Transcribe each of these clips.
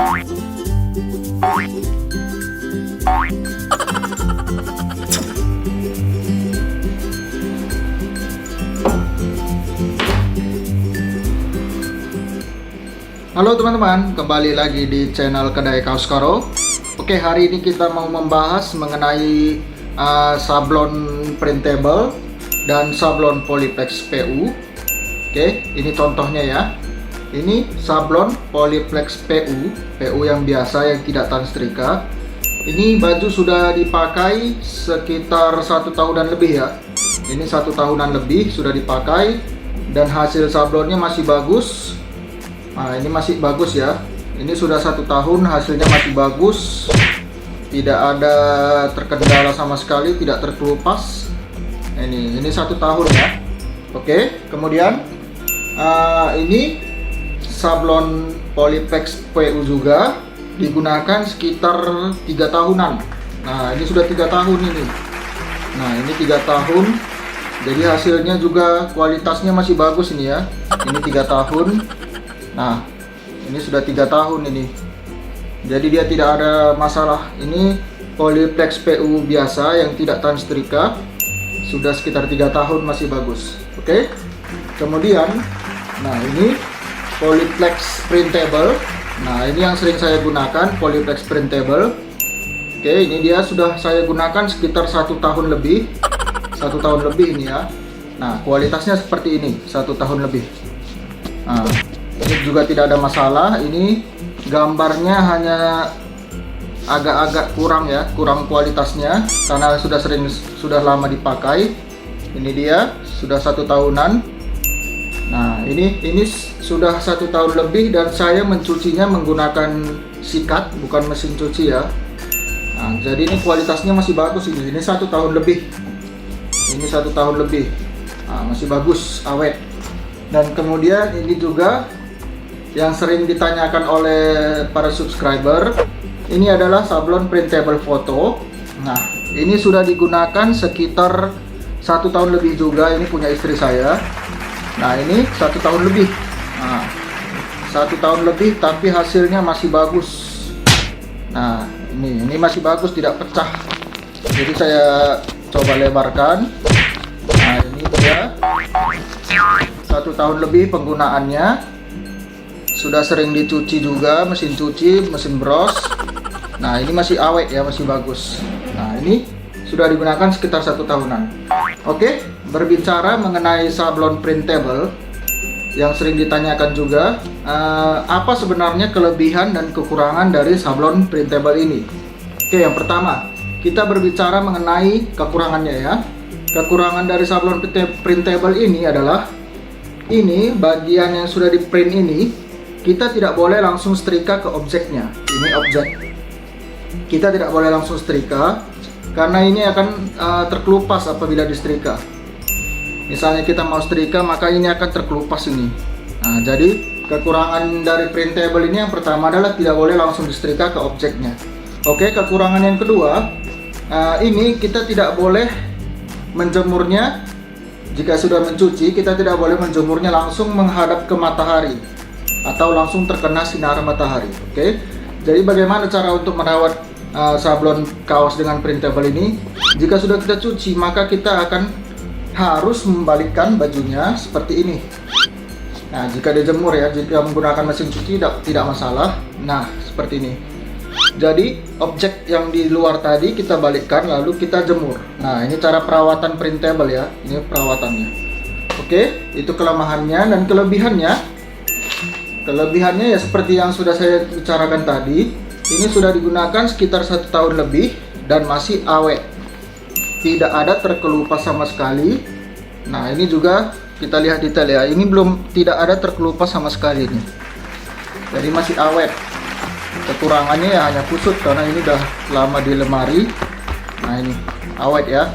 Halo teman-teman, kembali lagi di channel Kedai Kaos Karo. Oke, hari ini kita mau membahas mengenai sablon printable dan sablon polyplex PU. Oke, ini contohnya ya. Ini sablon polyplex PU yang biasa yang tidak tahan setrika. Ini baju sudah dipakai sekitar 1 tahunan lebih ya. Ini 1 tahunan lebih sudah dipakai dan hasil sablonnya masih bagus. Nah, ini masih bagus ya. Ini sudah 1 tahun, hasilnya masih bagus. Tidak ada terkendala sama sekali, tidak terkelupas. Ini 1 tahun ya. Oke, kemudian ini sablon polyplex PU juga digunakan sekitar 3 tahunan. Nah, ini sudah 3 tahun ini. Nah, ini 3 tahun. Jadi hasilnya juga kualitasnya masih bagus ini ya. Ini 3 tahun. Nah, ini sudah 3 tahun ini. Jadi dia tidak ada masalah. Ini polyplex PU biasa yang tidak tahan setrika. Sudah sekitar 3 tahun masih bagus. Oke. Kemudian, nah ini polyplex printable. Nah, ini yang sering saya gunakan, polyplex printable. Oke, ini dia sudah saya gunakan sekitar 1 tahun lebih. 1 tahun lebih ini ya. Nah, kualitasnya seperti ini, 1 tahun lebih. Nah, ini juga tidak ada masalah. Ini gambarnya hanya agak-agak kurang ya, kurang kualitasnya karena sudah lama dipakai. Ini dia sudah 1 tahunan. Nah, ini sudah 1 tahun lebih dan saya mencucinya menggunakan sikat, bukan mesin cuci ya. Nah, jadi ini kualitasnya masih bagus ini. Ini 1 tahun lebih. Ini 1 tahun lebih. Nah, masih bagus, awet. Dan kemudian ini juga yang sering ditanyakan oleh para subscriber, ini adalah sablon printable foto. Nah, ini sudah digunakan sekitar 1 tahun lebih juga. Ini punya istri saya. Nah, ini 1 tahun lebih. Nah, 1 tahun lebih tapi hasilnya masih bagus. Nah, ini masih bagus, tidak pecah. Jadi saya coba lebarkan. Nah, ini dia 1 tahun lebih penggunaannya. Sudah sering dicuci juga, mesin cuci, mesin bros. Nah, ini masih awet ya, masih bagus. Nah, ini sudah digunakan sekitar 1 tahunan. Oke, berbicara mengenai sablon printable yang sering ditanyakan juga, apa sebenarnya kelebihan dan kekurangan dari sablon printable ini? Oke, yang pertama, kita berbicara mengenai kekurangannya ya. Kekurangan dari sablon printable ini adalah ini bagian yang sudah di print ini, kita tidak boleh langsung setrika ke objeknya. Ini objek. Kita tidak boleh langsung setrika karena ini akan terkelupas apabila disetrika. Misalnya kita mau setrika, maka ini akan terkelupas ini. Nah, jadi kekurangan dari printable ini yang pertama adalah tidak boleh langsung disetrika ke objeknya. Oke, kekurangan yang kedua, ini kita tidak boleh menjemurnya. Jika sudah mencuci, kita tidak boleh menjemurnya langsung menghadap ke matahari atau langsung terkena sinar matahari. Oke, jadi bagaimana cara untuk merawat sablon kaos dengan printable ini? Jika sudah kita cuci, maka kita akan harus membalikkan bajunya seperti ini. Nah, jika dijemur ya, jika menggunakan mesin cuci tidak masalah. Nah, seperti ini. Jadi objek yang di luar tadi kita balikkan lalu kita jemur. Nah, ini cara perawatan printable ya. Ini perawatannya. Oke, itu kelemahannya. Dan kelebihannya ya seperti yang sudah saya bicarakan tadi. Ini sudah digunakan sekitar 1 tahun lebih dan masih awet. Tidak ada terkelupas sama sekali. Nah, ini juga kita lihat detail ya. Ini tidak ada terkelupas sama sekali nih. Jadi masih awet. Kekurangannya ya hanya kusut karena ini udah lama di lemari. Nah, ini awet ya.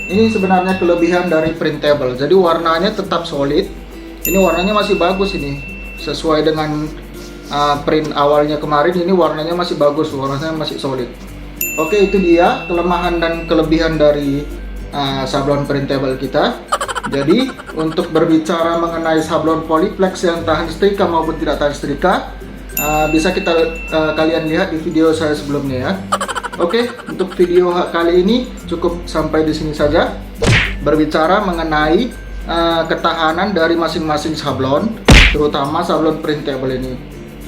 Ini sebenarnya kelebihan dari printable. Jadi warnanya tetap solid. Ini warnanya masih bagus ini. Sesuai dengan print awalnya kemarin, ini warnanya masih bagus, warnanya masih solid. Oke, itu dia kelemahan dan kelebihan dari sablon printable kita. Jadi untuk berbicara mengenai sablon polyplex yang tahan setrika maupun tidak tahan setrika, bisa kalian lihat di video saya sebelumnya ya. Oke, untuk video kali ini cukup sampai di sini saja, berbicara mengenai ketahanan dari masing-masing sablon, terutama sablon printable ini.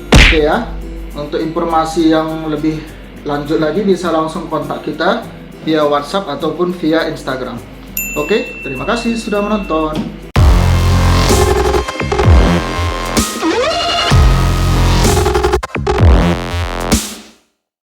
Oke ya, untuk informasi yang lebih lanjut lagi bisa langsung kontak kita via WhatsApp ataupun via Instagram. Oke, terima kasih sudah menonton.